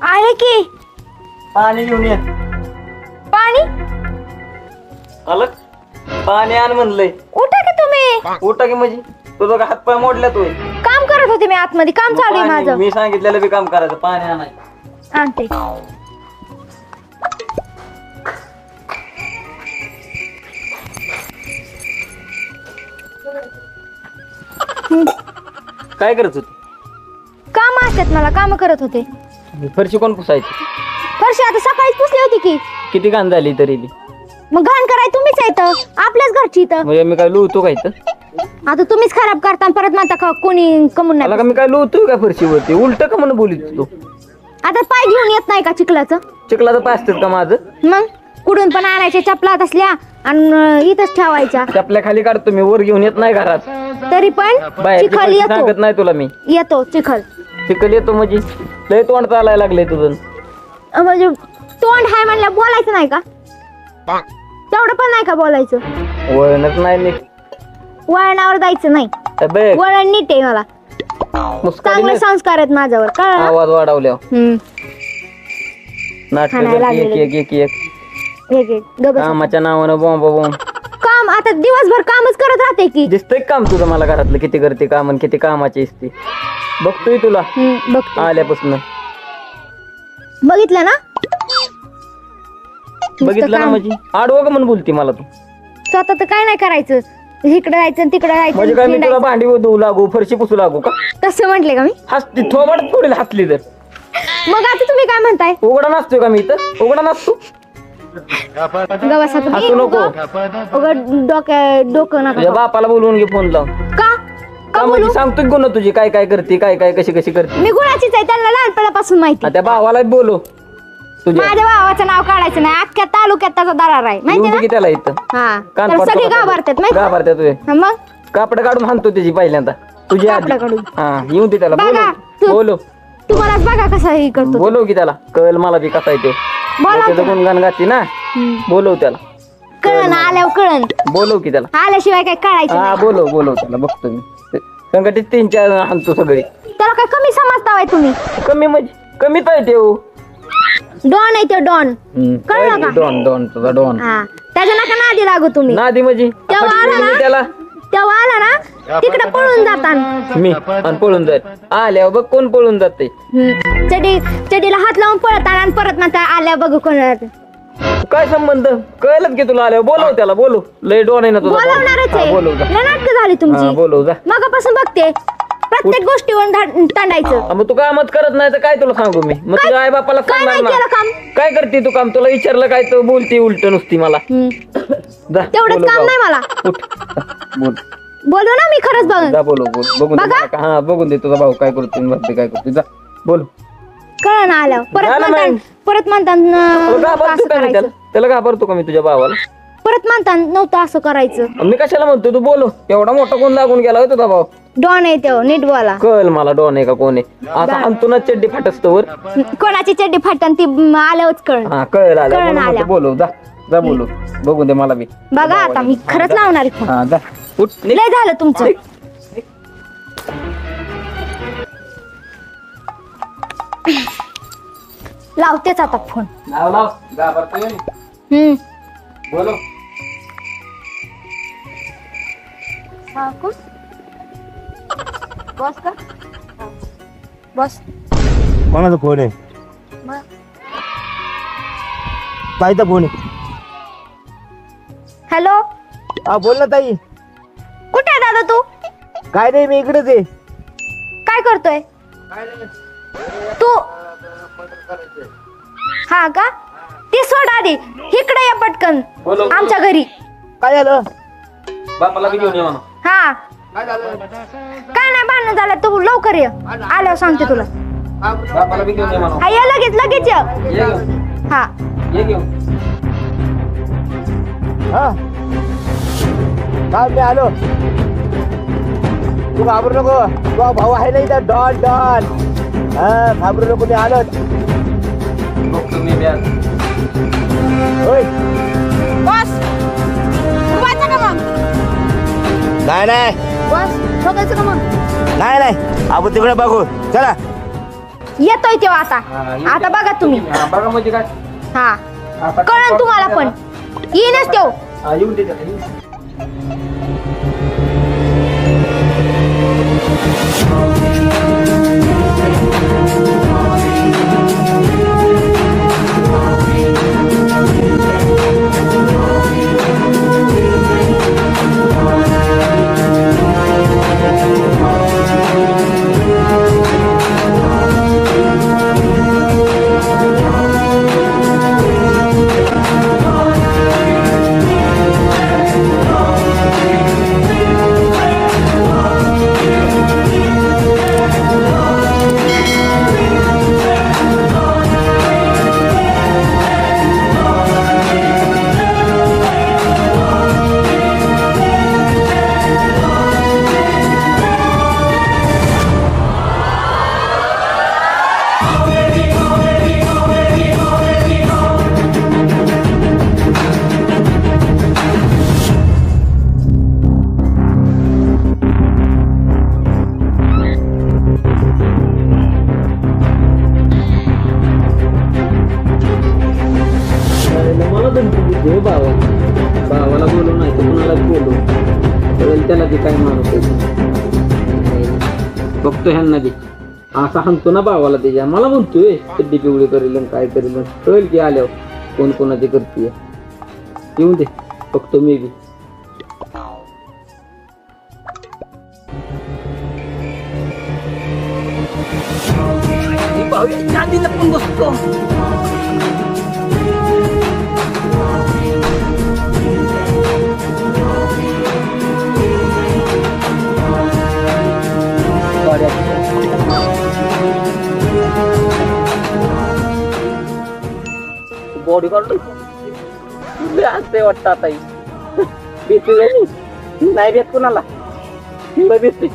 आले की पाणी घेऊन ये. पाणी आलं पाणी आण म्हणलंय. उठा की तुम्ही. उठा की म्हणजे तुझं हात पाय मोडल्या तू. काम करत होते मी आतमध्ये. काम चालू आहे माझं. मी सांगितलेलं बी काम करायचं. पाणी आणायचं. आणते. काय करत होती? काम असतात मला. काम करत होते. फरशी कोण पुसायची? फरशी आता सकाळीच पुसली होती की. किती घाण झाली तरी बी. मग घाण कराय तुम्हीच येतं आपल्याच घरची इथं. म्हणजे मी काय लुवतो का इथं? आता तुम्हीच खराब करता परत म्हणता का कोणी कमून नाही. मला का मी काय लुवतोय का फरशीवरती? उलट का म्हणून बोलित तू? आता पाय घेऊन येत नाही का चिखलाचं? चिखलाचं पाय असतात का माझं? मग कुठून पण आणायच्या चपलात असल्या आणि इथंच ठेवायच्या. चपल्या खाली काढतो मी. वर घेऊन येत नाही घरात. तरी पण चिखल येतो. सांगत नाही तुला मी. येतो चिखल. चिखल येतो म्हणजे लय तोंड चालायला लागलंय तुझं. म्हणजे तोंड हाय म्हणलं बोलायचं नाही का? तेवढं पण नाही का बोलायचं? वळणच नाही नीट. वळणावर जायचं नाही. वळण नीट आहे मला. चांगले संस्कार आहेत माझ्यावर. कळलं? आवाज वाढवल्यावर नाटक कामाच्या नावानं बॉम्ब बॉम्ब. काम आता दिवसभर कामच करत राहते की. दिसतंय काम तुझं मला घरातलं किती करते काम आणि किती कामाची असते. बघतोय तुला बघतो आल्यापासून. बघितलं ना? बघितलं ना म्हणजे आडवं का म्हणून बोलती मला तू? स्वतः तर काय नाही करायचं. इकडे जायचं तिकडे म्हणजे काय मी तुला जायचं. भांडी धुवू लागू फरशी पुसू लागू का? तसं म्हटले का मी? हसती थोबड थोडी हसली तर. मग आता तुम्ही काय म्हणताय? उघडा नसतोय का मी इथं? उघडा नसतो. गवासा हसू नको. डोकं नका. तुझ्या बापाला बोलवून घे फोन लाव. का का म्हणजे सांगतोय गुन्हा तुझी काय काय करते काय काय कशी कशी करते. मी गुणाचीच आहे. त्यांना लहानपणापासून माहिती. त्या भावाला बोलव तुझ्या. माझ्या भावाचं नाव काढायचं नाही. अख्ख्या तालुक्यात त्याचा दरार आहे माहिती येऊन ना? की त्याला इथं हा कान तर पडतो सगळी का? घाबरतात माहिती घाबरतात तुझे. मग कापड काढून हाणतो त्याची पहिल्यांदा तुझी आधी. कापड काढून? हा येऊन दे त्याला. बघा, बोलव तुम्हालाच बघा कसा हे करतो. बोलव की त्याला. कळ मला बी कसा येतो. त्याचं गुणगान गाती ना. बोलव त्याला. कळण आल्यावर कळण. बोलव की त्याला. आल्याशिवाय काय कळायचं हा बोलव त्याला. बघतो मी संकटीत 3-4 हाणतो सगळे. त्याला काय कमी समजता तुम्ही? कमी म्हणजे कमीच आहे ते. डॉन आहे तो डॉन. कळलं का? डॉन डॉन तुझा डॉन. हा त्याच्या नका नादी लागू तुम्ही. नादी म्हणजे तेव्हा आला ना त्याला तेव्हा आला ना तिकडे पळून जातात. मी आणि पळून जाईल. आल्यावर बघ कोण पळून जाते. चडीला हात लावून पळत आणि परत म्हणता आल्या बघू कोण. काय संबंध? कळलं की तुला आल्यावर बोलव त्याला. बोलव. लय डॉन आहे ना तुझा. बोलवणारच आहे. बोलव जा. नाटक झाली तुमची. बोलव जा. मगापासून बघते प्रत्येक गोष्टीवर तांडायचं. मग तू कामच करत नाही तर काय तुला सांगू मी? मग तुझ्या आई बापाला काय सांगणार नाही ना. केलं काम? काय करते तू काम? तुला विचारलं काय तर बोलती उलट नुसती मला. जा, तेवढंच बोलव काम जाऊ. नाही मला. उठ. बोल बोलू ना मी खरंच बघ. जा. बोलव बघून दे बघा. मला. हा बघून दे तुझा भाऊ काय करतोय आणि बापरे काय करतोय. जा बोल. कळ ना आल्यावर झालं नाही. परत म्हणतात घाबरतो का मी त्याला? त्याला घाबरतो का मी तुझ्या भावाला? परत म्हणतात नव्हतं असं करायचं. मी कशाला म्हणतो तू बोलो. एवढा मोठा कोण लागून गेला होता तुझा भाऊ? डॉन आहे तो नीट बोला. कळ मला डॉन आहे का कोण आहे. आता आणतो ना चड्डी फाटसतो वर. कोणाची चड्डी फाटन ती आल्यावरच कळ. हा कळ आल्या कळण आल्या. बोलव जा. जा बोलव. बघून दे मला बी. बघा आता मी खरंच लावणार आहे फोन. हा जा. उठ निघ. लय झालं तुमचं. लावतेच आता फोन. लाव लाव. घाबरतोय. बोलो. बस का बस. कोणाचा फोन आहे? ताईचा फोन आहे. हॅलो हा बोल ना ताई. कुठे आहे दादा तू? काय नाही मी इकडेच आहे. काय करतोय तू? हा का? ती सोड आधी. इकडे या पटकन आमच्या घरी. काय झालं? बापाला बी घेऊन ये म्हणा. हा काय नाही भांडण झालं. तू लवकर ये. आल्यावर सांगते तुला. बापाला बी घेऊन ये म्हणा. हा ये लगेच लगेच ये. ये घेऊन. हा ये घेऊन. हा काय मी आलो. तू घाबरू नको. तू भाऊ आहे ना इथं डॉन डॉन. हा घाबरू नको मी आलो. बघतो मी बी. होय बस उभायचं का मग? नाही नाही बस बघायचं का मग? नाही नाही आपण तिकडे बघू चला. येतोय तेव्हा आता. आता बघा तुम्ही. बघा म्हणजे काय हा आता कळण तुम्हाला पण येईनच तेव. येऊन दे त्याला, येऊन दे. मला धमकी देते हो भावाला बोलू नाही तर कुणाला बोलू कळेल त्याला की काय माणूस आहे. बघतो ह्यांना बी असा हाणतो ना भावाला त्याच्या. मला म्हणतोय कड्डी पिवळी करेल काय करेल कळेल की आल्यावर कोण कोणाची करते. येऊन दे बघतो मी बी. चांदी लपून बसतो. बॉडी गार्ड असते वाटतं आता भीती नाही भेट कुणाला भीती.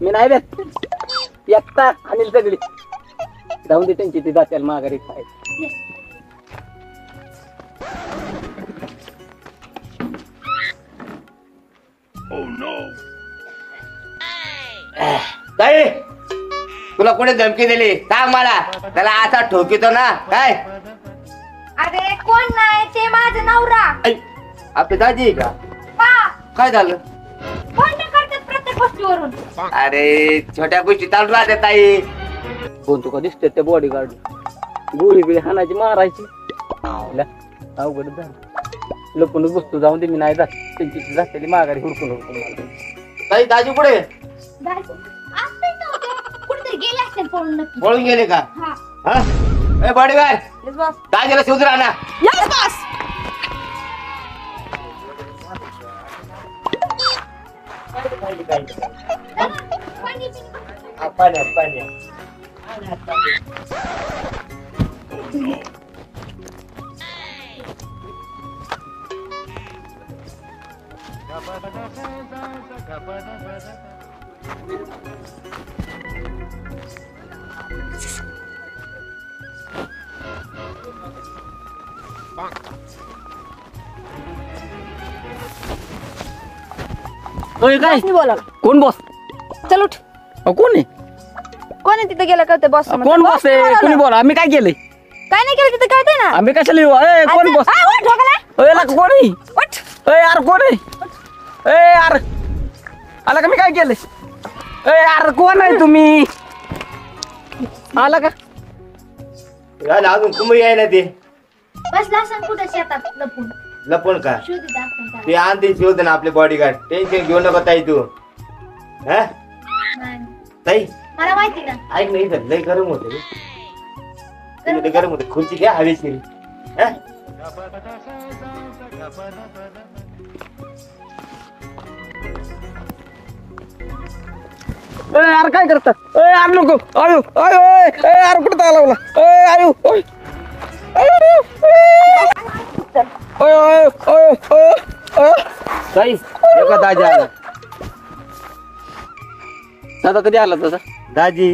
मी नाही भेट एकटा आणि सगळी जाऊन दे त्यांची ती जात्याल माघारी काय. काय तुला कोणी धमकी दिली सांग मला. त्याला असा ठोकितो ना काय. अरे कोण नाही ते माझं नवरा. आपली दाजी आहे का. हा काय झालं. कोण करतात प्रत्येक गोष्टीवरून. अरे छोट्या गोष्टी चालू राहते ताई. कोण तुका दिसते त्या बॉडी गार्ड गोळी बिळी हाणायची मारायची अवघड झालं. लपूनच बसतो जाऊन दे मी नाही जात त्यांची जातेली माघारी हुडकून हुडकून. ताई दाजी कुठे कुठेतरी गेले असतील पळून नक्की. पळून गेले का. हा बॉडी गार्ड दाजीला शोध राहणार. काय बोला कोण बॉस. चल उठ. कोण आहे कोण आहे तिथे गेला कळते बॉस. कोण बॉस आहे कोणी बोला. आम्ही काय केलंय काय नाही केलं तिथे कळतंय ना. आम्ही कशाला येऊ. कोण बॉस. कोण आहे यार कोण आहे यार आला का. मी काय केलंय यार कोण आहे तुम्ही. आला का अजून कुंभ यायला ते बसला असं कुठे शेतात लपून. लपून का शोधित असतात. ते आणते शोध ना आपले बॉडीगार्ड. टेन्शन घेऊ नका ताई तू. हा नाही. ताई मला माहिती ना. ऐक नाही इथं लय गरम होते तिकडे गरम होते खुर्ची घ्या हवेशीर हा? यार काय करता यार नको आयु आयु यार कुठं ताला लावला आयु ओय ओय ओय ओय ओय ताई एका दाजी आला दादा कधी आला तसा दाजी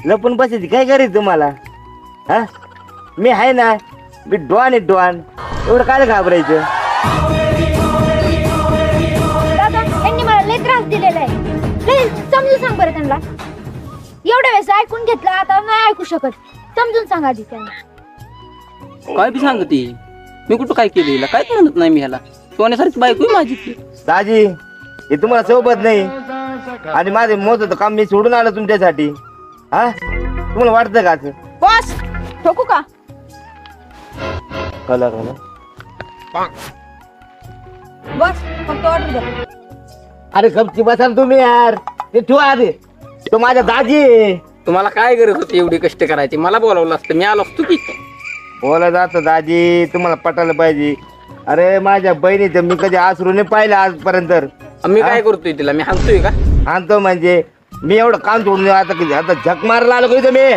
लपून बसायची काय करायचं तुम्हाला हा मी आहे ना मी डॉन आहे डॉन एवढं काय घाबरायचं दादा यांनी मला लय त्रास दिलेला आहे लय समजून सांग बरं त्यांना एवढ्या वेळेस ऐकून घेतलं आता नाही ऐकू शकत समजून सांग आधी त्यांना काय बी सांगते मी कुठं काय केलं हिला काहीच म्हणत नाही मी ह्याला सोन्यासारखी बायको आहे माझी ती. दाजी हे तुम्हाला सोबत नाही आणि माझे मोज होतं काम मी सोडून आलो तुमच्यासाठी हा तुम्हाला वाटतं का असं बॉस ठोकू का कला कला बॉस फक्त ऑर्डर द्या अरे गपची बसा ना तुम्ही यार ते ठेवा आधी तो माझा दाजी आहे. तुम्हाला काय गरज होती एवढी कष्ट करायची मला बोलावलं असतं मी आलो असतो की बोला जातं दाजी तुम्हाला पटायला पाहिजे अरे माझ्या बहिणीचं मी कधी आसरू नाही पाहिलं आजपर्यंत मी काय करतोय तिला मी हाणतोय का आणतो म्हणजे मी एवढं काम सोडून आता किती आता झक मारायला आलो कधी तुम्ही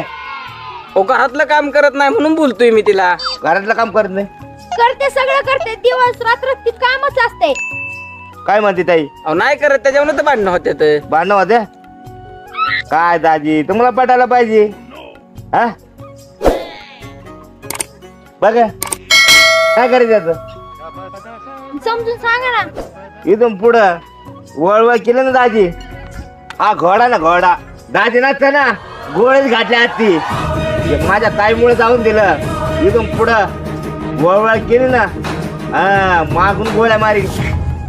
ओ घरातलं काम करत नाही म्हणून बोलतोय मी तिला घरातलं काम करत नाही करते सगळं करते दिवस रात्र ती कामच असते काय म्हणते ताई अहो नाही करत त्याच्यावर तर भांडणं होत्यात भांडणं होते काय दाजी तुम्हाला पटायला पाहिजे हा बघा काय करायचं आता समजून सांगा ना इथून पुढं वळवळ केलं ना दाजी हा घोडा ना घोडा दाजी नसता ना गोळच घातल्या असती माझ्या ताईमुळे जाऊन दिलं इथून पुढं वळवळ केली ना हा मागून गोळ्या मारी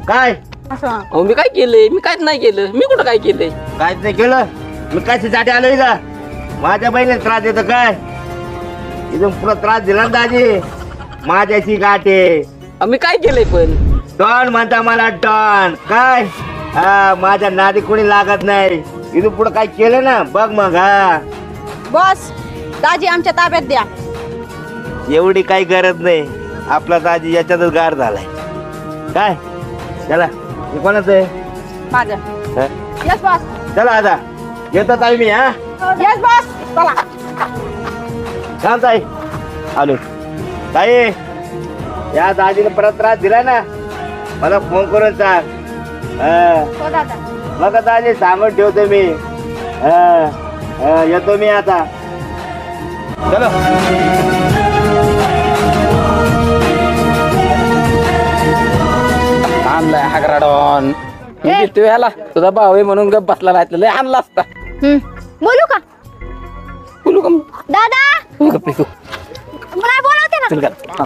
काय अहो मी काय केलंय मी काहीच नाही केलं मी कुठं काय केलंय काहीच नाही केलं मी कशासाठी आलो इथं माझ्या बहिणीला त्रास देतो काय इथून पुढं त्रास दिला ना दाजी माझ्याशी गाठे अहो, मी काय केलंय पण डॉन म्हणता मला डॉन काय हा माझ्या नादी कोणी लागत नाही इथून पुढे काय केलं ना बघ मग हा बॉस दाजी आमच्या ताब्यात द्या एवढी काही गरज नाही आपला दाजी याच्यातच गार झालाय काय चला हे कोणाचं आहे माझं हा? यस बॉस चला आता येतात आहे मी हा यस बॉस चला छान ताई आलो ताई या दाजीने परत त्रास दिला ना मला फोन करून सांग हा. हो दादा मग दाजी सांगून ठेवतो मी येतो मी आता चलो आणलाय हागराडॉन मी तू ह्याला तुझा भाऊ आहे म्हणून गप बसला राहिला लय आणला असता बोलू का बोलू का दादा गप्प मला बोलवते ना चल का